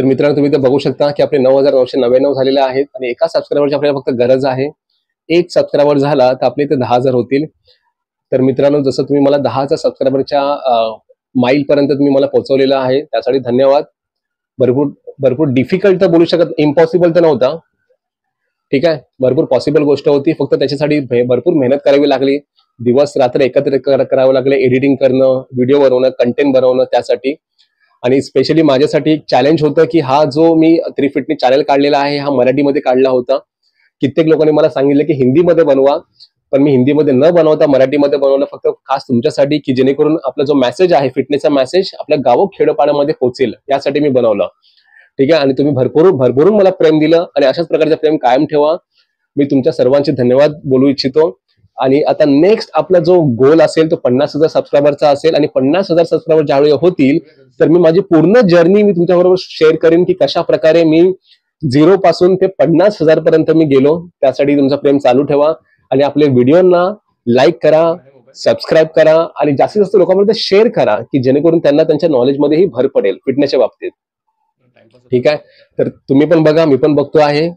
तर मित्रांनो तुम्ही ते बघू शकता की आपले 9,999 झालेले आहेत आणि एका सबस्क्रायबरची आपल्याला फक्त गरज आहे. एक सबस्क्रायबर झाला तर आपले ते 10,000 होतील. तर मित्रांनो जसं तुम्ही मला 10चा सबस्क्रायबरच्या माईल पर्यंत तुम्ही मला पोहोचवलेलं आहे त्यासाठी धन्यवाद. भरपूर भरपूर डिफिकल्ट तर बोलू शकत, इम्पॉसिबल तर नव्हता. ठीक आहे, भरपूर पॉसिबल गोष्ट होती, फक्त त्याच्यासाठी भरपूर मेहनत करावी लागली. दिवस रात्र एकत्र करावं लागले, एडिटिंग करणं, व्हिडिओ बनवणं, कंटेंट बनवणं त्यासाठी. आणि स्पेशली माझ्यासाठी चॅलेंज होतं की हा जो मी 3Fitness चॅनल काढलेला आहे हा मराठीमध्ये काढला होता. कित्येक लोकांनी मला सांगितलं की हिंदीमध्ये बनवा, पण मी हिंदीमध्ये न बनवता मराठीमध्ये बनवलं फक्त खास तुमच्यासाठी, की जेणेकरून आपला जो मेसेज आहे फिटनेसचा मेसेज आपल्या गाव खेडोपाड्यामध्ये पोहोचेल यासाठी मी बनवलं. ठीक आहे, आणि तुम्ही भरभरून मला प्रेम दिलं आणि अशाच प्रकारचं प्रेम कायम ठेवा. मी तुमच्या सर्वांचे धन्यवाद बोलू इच्छितो. आणि आता नेक्स्ट आपला जो गोल असेल तो 50,000 सबस्क्रायबरचा असेल आणि 50,000 सबस्क्रायबर ज्यावेळी होतील तर मी माझी पूर्ण जर्नी मी तुमच्याबरोबर शेअर करेन की कशा प्रकारे मी 0 पासून ते 50,000 पर्यंत मी गेलो. त्यासाठी तुमचा प्रेम चालू ठेवा आणि आपले व्हिडिओना लाईक करा, सबस्क्राईब करा आणि जास्तीत जास्त लोकांपर्यंत शेअर करा की जेणेकरून त्यांना त्यांच्या नॉलेजमध्येही भर पडेल फिटनेसच्या बाबतीत. ठीक आहे, तर तुम्ही पण बघा, मी पण बघतो आहे.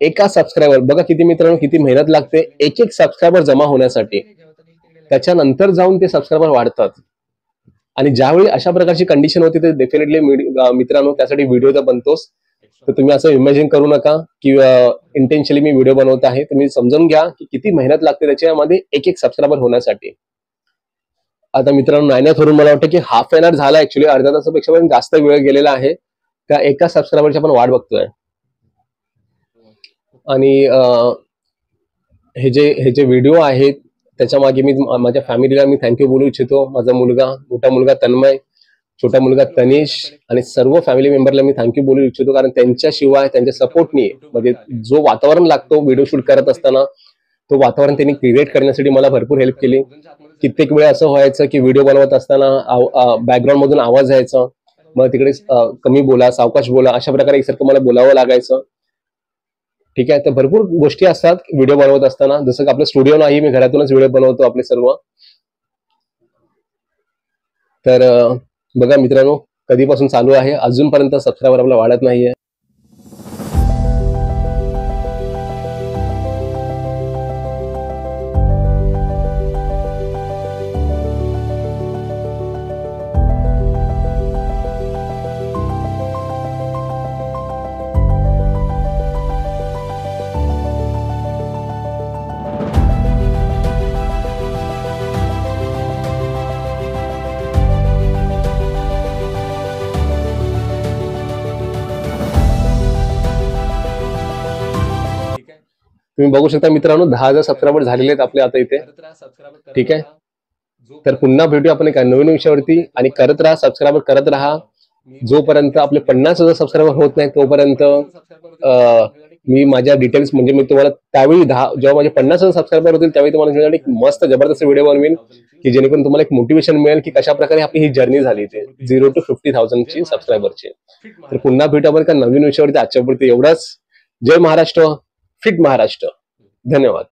एका सबस्क्रायबर बघा किती मित्रांनो किती मेहनत लागते एक एक सबस्क्रायबर जमा होण्यासाठी. त्याच्यानंतर जाऊन ते सबस्क्रायबर वाढतात आणि ज्यावेळी अशा प्रकारची कंडिशन होती तर डेफिनेटली मित्रांनो त्यासाठी व्हिडिओ तर बनतोच. तर तुम्ही असं इमॅजिन करू नका की इंटेन्शनली मी व्हिडिओ बनवत आहे. तुम्ही समजून घ्या की किती मेहनत लागते त्याच्यामध्ये एक एक सबस्क्रायबर होण्यासाठी. आता मित्रांनो नायनाथवरून मला वाटतं की हाफ एन आवर झाला, ऍक्च्युली अर्ध्या तासापेक्षा पण जास्त वेळ गेलेला आहे. त्या एका सबस्क्रायबरची आपण वाट बघतोय. आणि हे जे व्हिडिओ आहेत त्याच्या मागे मी माझ्या फॅमिलीला मी थँक्यू बोलू इच्छितो. माझा मोठा मुलगा तन्मय, छोटा मुलगा तनिष आणि सर्व फॅमिली मेंबरला मी थँक्यू बोलू इच्छितो, कारण त्यांच्याशिवाय त्यांच्या सपोर्टनी म्हणजे जो वातावरण लागतो व्हिडिओ शूट करत असताना तो वातावरण त्यांनी क्रिएट करण्यासाठी मला भरपूर हेल्प केली. कित्येक वेळ असं व्हायचं की व्हिडिओ बनवत असताना बॅकग्राऊंड मधून आवाज यायचा, मग तिकडे कमी बोला, सावकाश बोला, अशा प्रकारे एकसारखं मला बोलावं लागायचं. ठीक आहे, तर भरपूर गोष्टी असतात व्हिडिओ बनवत असताना. जसं की आपलं स्टुडिओ नाही, मी घरातूनच व्हिडिओ बनवतो आपले सर्व. तर बघा मित्रांनो कधीपासून चालू आहे, अजूनपर्यंत सबस्क्रायबर आपला वाढत नाहीये. तुम्ही बघू शकता मित्रांनो 10,000 सबस्क्रायबर झालेले आहेत आपले आता इथे. ठीक आहे, तर पुन्हा भेटूया आपण एका नवीन विषयावरती आणि करत राहा, सबस्क्रायबर करत राहा. जोपर्यंत आपले 50,000 सबस्क्रायबर होत नाही तोपर्यंत मी माझ्या डिटेल्स म्हणजे मी तुम्हाला त्यावेळी जेव्हा माझे 50,000 सबस्क्रायबर होतील त्यावेळी तुम्हाला एक मस्त जबरदस्त व्हिडिओ बनवेन की जेणेकरून तुम्हाला एक मोटिवेशन मिळेल की कशा प्रकारे आपली ही जर्नी झाली ते 0 to 50,000 ची सबस्क्रायबरची. तर पुन्हा भेटू आपण एका नवीन विषयावरती. आजच्यापुरती एवढंच. जय महाराष्ट्र, फिट महाराष्ट्र. धन्यवाद.